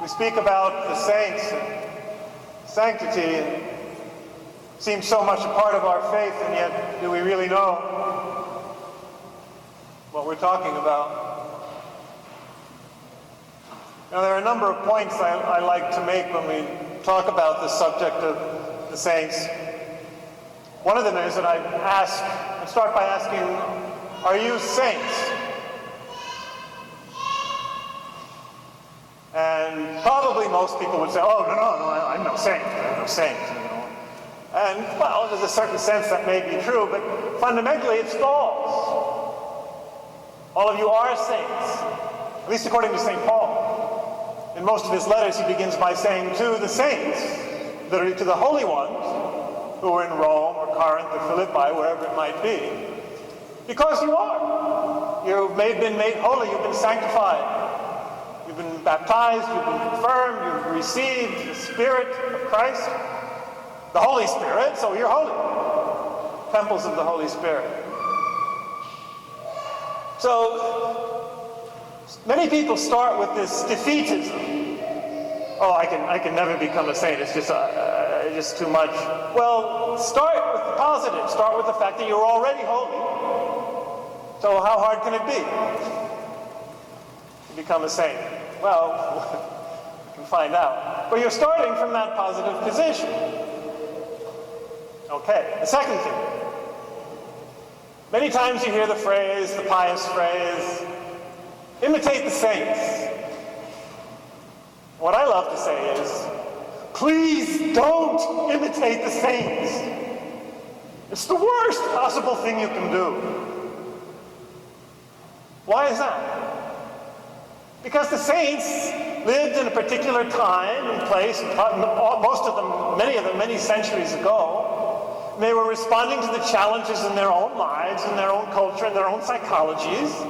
We speak about the saints and sanctity. It seems so much a part of our faith, and yet do we really know what we're talking about? Now, there are a number of points I like to make when we talk about the subject of the saints. One of them is that I start by asking, are you saints? And probably most people would say, oh, no, I'm no saint. I'm no saint. And, well, there's a certain sense that may be true, but fundamentally it's false. All of you are saints, at least according to St. Paul. In most of his letters, he begins by saying to the saints, literally to the holy ones, who are in Rome or Corinth or Philippi, wherever it might be, because you are. You've been made holy, you've been sanctified. You've been baptized, you've been confirmed, you've received the Spirit of Christ, the Holy Spirit, so you're holy. Temples of the Holy Spirit. So, many people start with this defeatism. Oh, I can never become a saint, it's just too much. Well, start with the positive. Start with the fact that you're already holy. So how hard can it be to become a saint? Well, we can find out. But you're starting from that positive position. Okay, the second thing. Many times you hear the phrase, the pious phrase, imitate the saints. What I love to say is, please don't imitate the saints. It's the worst possible thing you can do. Why is that? Because the saints lived in a particular time and place, most of them, many of them, many centuries ago. And they were responding to the challenges in their own lives, in their own culture, in their own psychologies.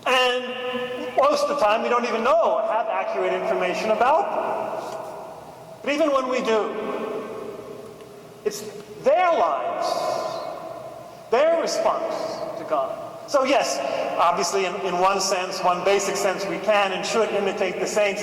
And most of the time, we don't even have accurate information about them. But even when we do, it's their lives, their response to God. So yes, obviously in one sense, one basic sense, we can and should imitate the saints,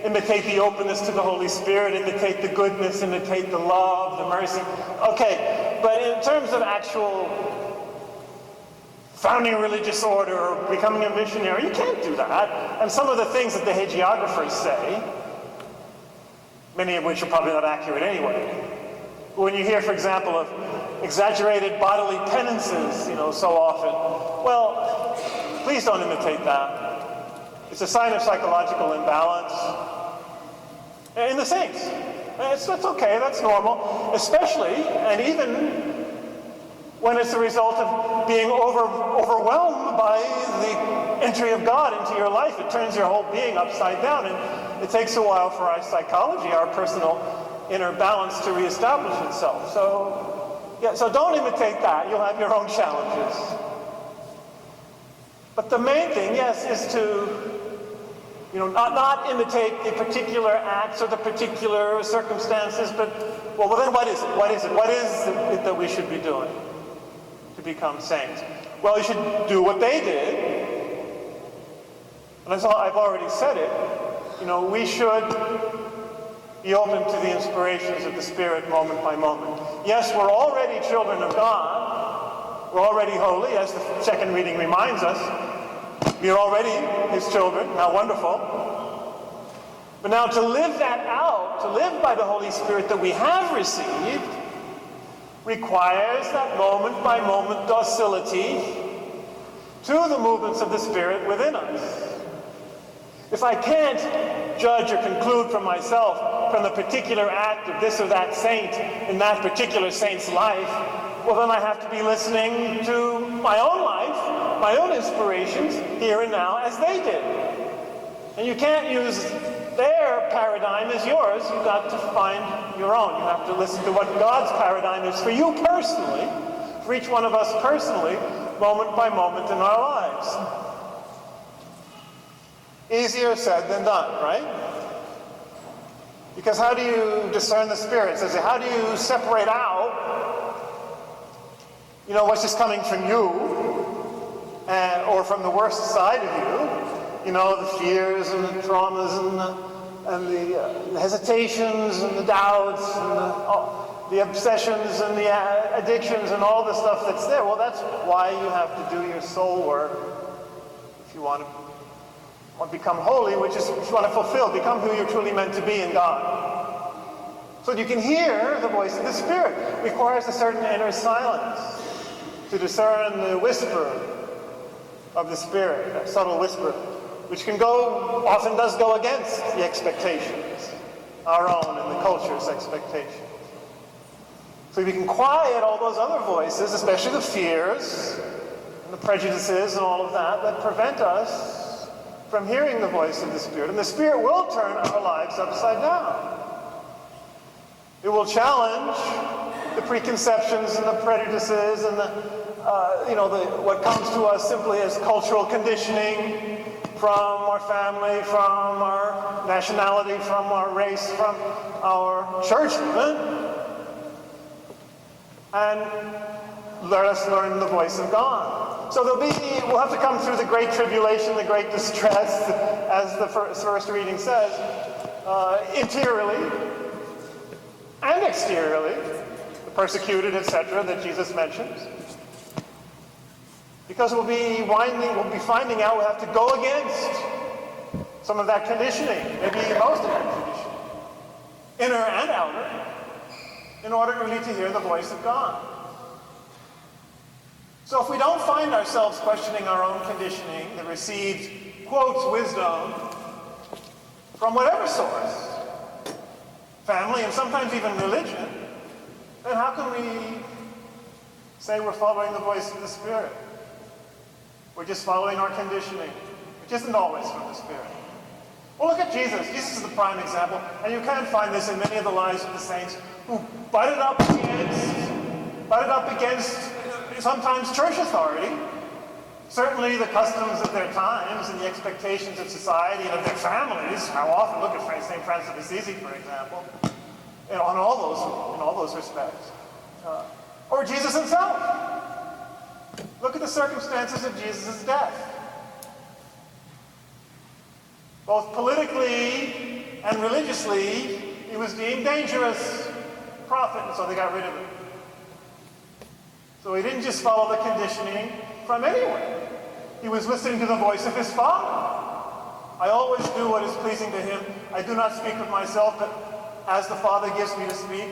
imitate the openness to the Holy Spirit, imitate the goodness, imitate the love, the mercy. Okay, but in terms of actual founding a religious order or becoming a missionary, you can't do that. And some of the things that the hagiographers say, many of which are probably not accurate anyway. When you hear, for example, of exaggerated bodily penances, so often, well, please don't imitate that. It's a sign of psychological imbalance. In the saints. That's okay, that's normal. Especially, and even when it's a result of being overwhelmed by the entry of God into your life. It turns your whole being upside down, and it takes a while for our psychology, our personal inner balance to reestablish itself. So don't imitate that. You'll have your own challenges. But the main thing, yes, is to not imitate the particular acts or the particular circumstances, but, well then what is it? What is it? What is it that we should be doing to become saints? Well, you should do what they did. And as I've already said it, we should be open to the inspirations of the Spirit moment by moment. Yes, we're already children of God. We're already holy, as the second reading reminds us. We're already His children. How wonderful. But now to live that out, to live by the Holy Spirit that we have received, requires that moment-by-moment docility to the movements of the Spirit within us. If I can't judge or conclude for myself from the particular act of this or that saint in that particular saint's life, well then I have to be listening to my own life, my own inspirations here and now as they did. And you can't use their paradigm as yours. You've got to find your own. You have to listen to what God's paradigm is for you personally, for each one of us personally, moment by moment in our lives. Easier said than done, right? Because how do you discern the spirits? How do you separate out, what's just coming from you, or from the worst side of you, the fears and the traumas and the hesitations and the doubts and the obsessions and the addictions and all the stuff that's there. Well, that's why you have to do your soul work if you want to become holy, which is if you want to fulfill, become who you're truly meant to be in God. So you can hear the voice of the Spirit. It requires a certain inner silence to discern the whisper of the Spirit, that subtle whisper, which often does go against the expectations, our own and the culture's expectations. So we can quiet all those other voices, especially the fears and the prejudices and all of that prevent us from hearing the voice of the Spirit. And the Spirit will turn our lives upside down. It will challenge the preconceptions and the prejudices and what comes to us simply as cultural conditioning from our family, from our nationality, from our race, from our church even, and let us learn the voice of God. So we'll have to come through the great tribulation, the great distress, as the first reading says, interiorly and exteriorly, the persecuted, etc., that Jesus mentions. Because we'll be finding out we'll have to go against some of that conditioning, maybe most of that conditioning, inner and outer, in order really to hear the voice of God. So if we don't find ourselves questioning our own conditioning, the received, quotes, wisdom, from whatever source, family and sometimes even religion, then how can we say we're following the voice of the Spirit? We're just following our conditioning, which isn't always from the Spirit. Well, look at Jesus. Jesus is the prime example, and you can find this in many of the lives of the saints who butted up against sometimes church authority, certainly the customs of their times and the expectations of society and of their families. How often, look at St. Francis of Assisi, for example, in all those respects. Or Jesus himself. Look at the circumstances of Jesus' death. Both politically and religiously, he was deemed dangerous prophet, and so they got rid of him. So he didn't just follow the conditioning from anywhere. He was listening to the voice of his Father. I always do what is pleasing to him. I do not speak of myself, but as the Father gives me to speak,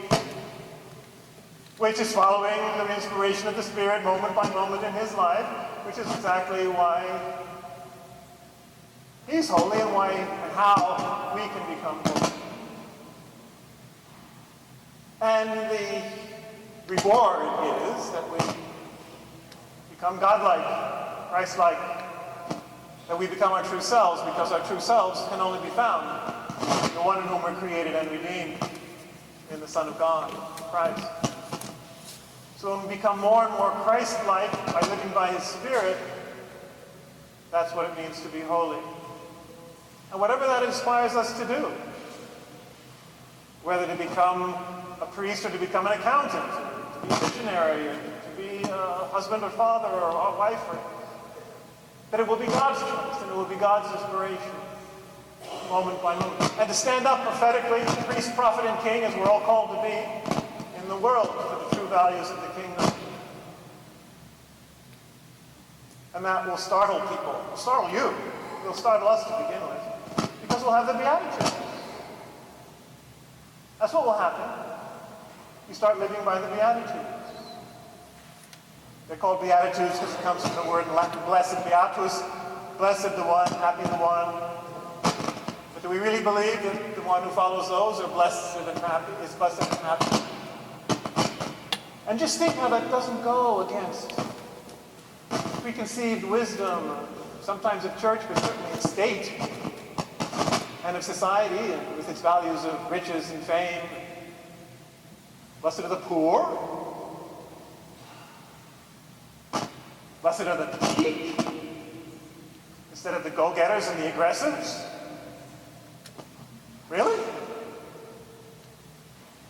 which is following the inspiration of the Spirit moment by moment in his life, which is exactly why he's holy and how we can become holy. And the reward is that we become godlike, Christ-like, that we become our true selves, because our true selves can only be found in the one in whom we're created and redeemed, in the Son of God, Christ. So when we become more and more Christ-like by living by his Spirit, that's what it means to be holy. And whatever that inspires us to do, whether to become a priest or to become an accountant, to be a missionary, or to be a husband or father or a wife, that it will be God's choice and it will be God's inspiration, moment by moment. And to stand up prophetically, priest, prophet, and king, as we're all called to be in the world for the true values of the kingdom. And that will startle people. It'll startle you. It'll startle us to begin with. Because we'll have the Beatitudes. That's what will happen. You start living by the Beatitudes. They're called Beatitudes because it comes from the word in Latin, blessed beatus, blessed the one, happy the one. But do we really believe that the one who follows those are blessed and happy, is blessed and happy? And just think how that doesn't go against preconceived wisdom, sometimes of church, but certainly of state, and of society, and with its values of riches and fame. Blessed are the poor. Blessed are the meek, instead of the go-getters and the aggressives. Really?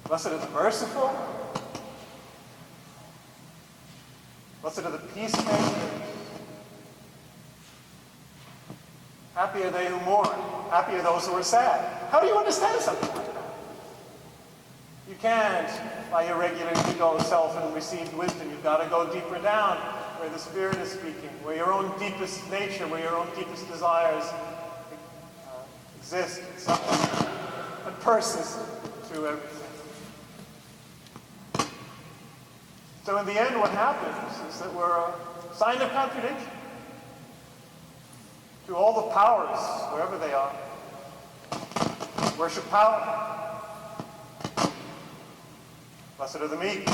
Blessed are the merciful. Blessed are the peacemakers. Happy are they who mourn. Happy are those who are sad. How do you understand something like that? You can't, by your regular ego self and received wisdom. You've got to go deeper down, where the Spirit is speaking, where your own deepest nature, where your own deepest desires exist and persist through everything. So in the end, what happens is that we're a sign of contradiction to all the powers, wherever they are. Worship power. Blessed are the meek.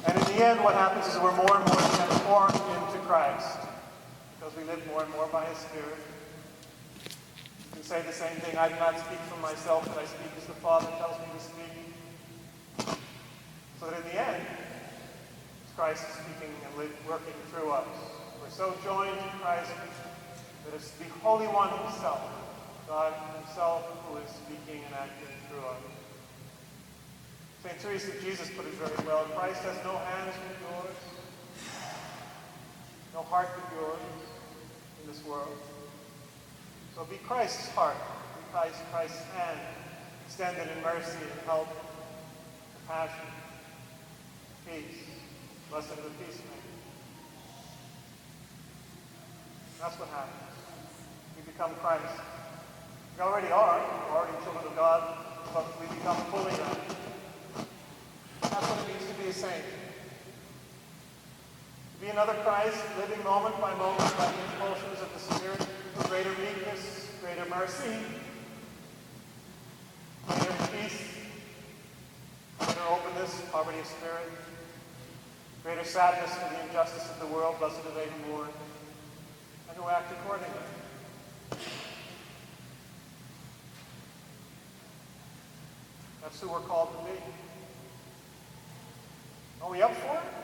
And in the end, what happens is we're more and more transformed into Christ, because we live more and more by His Spirit. You can say the same thing, I do not speak from myself, but I speak as the Father tells me to speak. So that in the end, Christ is speaking and working through us. We're so joined to Christ that it's the Holy One Himself, God Himself, who is speaking and acting through us. St. Teresa of Jesus put it very well. Christ has no hands but yours, no heart but yours in this world. So be Christ's heart, be Christ's hand, extended in mercy and help, compassion, peace. Blessed are the peacemakers. That's what happens. We become Christ. We already are. We're already children of God, but we become fully that. That's what it means to be a saint. To be another Christ, living moment by moment by the impulsions of the Spirit for greater meekness, greater mercy, greater peace, greater openness, poverty of spirit, greater sadness for the injustice of the world, blessed are they who mourn, and who act accordingly. That's who we're called to be. Are we up for it?